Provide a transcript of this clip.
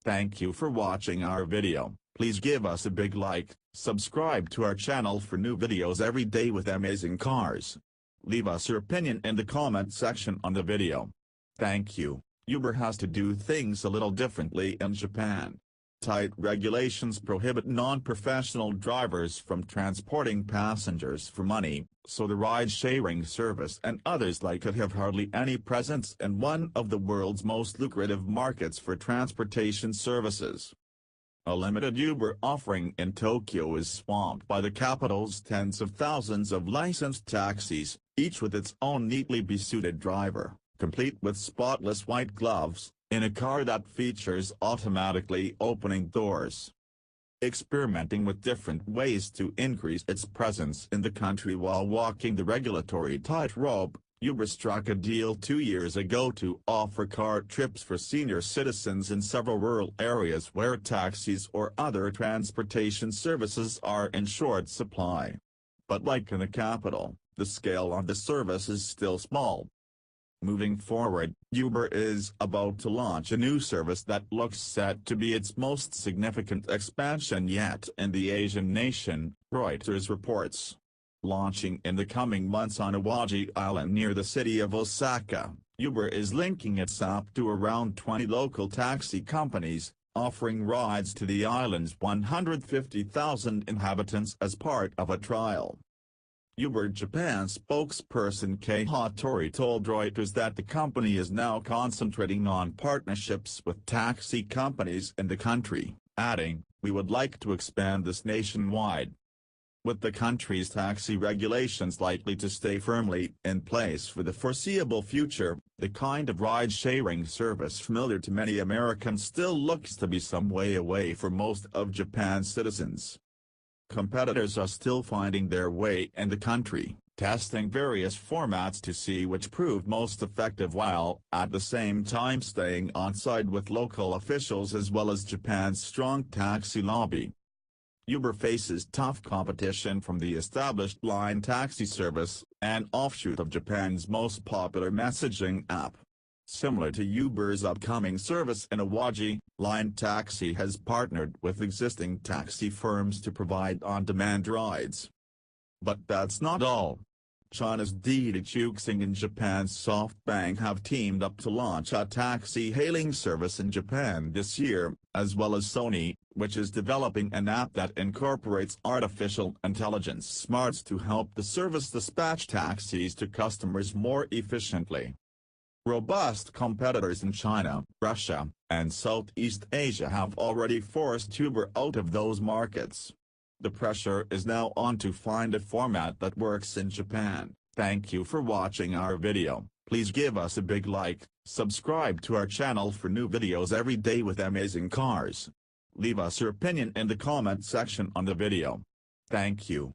Thank you for watching our video. Please give us a big like, subscribe to our channel for new videos every day with amazing cars. Leave us your opinion in the comment section on the video. Thank you. Uber has to do things a little differently in Japan. Tight regulations prohibit non-professional drivers from transporting passengers for money, so the ride-sharing service and others like it have hardly any presence in one of the world's most lucrative markets for transportation services. A limited Uber offering in Tokyo is swamped by the capital's tens of thousands of licensed taxis, each with its own neatly besuited driver, complete with spotless white gloves, in a car that features automatically opening doors. Experimenting with different ways to increase its presence in the country while walking the regulatory tightrope, Uber struck a deal 2 years ago to offer car trips for senior citizens in several rural areas where taxis or other transportation services are in short supply. But like in the capital, the scale of the service is still small. Moving forward, Uber is about to launch a new service that looks set to be its most significant expansion yet in the Asian nation, Reuters reports. Launching in the coming months on Awaji Island near the city of Osaka, Uber is linking its app to around 20 local taxi companies, offering rides to the island's 150,000 inhabitants as part of a trial. Uber Japan spokesperson Kei Hattori told Reuters that the company is now concentrating on partnerships with taxi companies in the country, adding, "We would like to expand this nationwide." With the country's taxi regulations likely to stay firmly in place for the foreseeable future, the kind of ride-sharing service familiar to many Americans still looks to be some way away for most of Japan's citizens. Competitors are still finding their way in the country, testing various formats to see which prove most effective while at the same time staying on side with local officials as well as Japan's strong taxi lobby. Uber faces tough competition from the established line taxi service, an offshoot of Japan's most popular messaging app. Similar to Uber's upcoming service in Awaji, Line Taxi has partnered with existing taxi firms to provide on-demand rides. But that's not all. China's Didi Chuxing and Japan's SoftBank have teamed up to launch a taxi-hailing service in Japan this year, as well as Sony, which is developing an app that incorporates artificial intelligence smarts to help the service dispatch taxis to customers more efficiently. Robust competitors in China, Russia, and Southeast Asia have already forced Uber out of those markets. The pressure is now on to find a format that works in Japan. Thank you for watching our video. Please give us a big like, subscribe to our channel for new videos every day with amazing cars. Leave us your opinion in the comment section on the video. Thank you.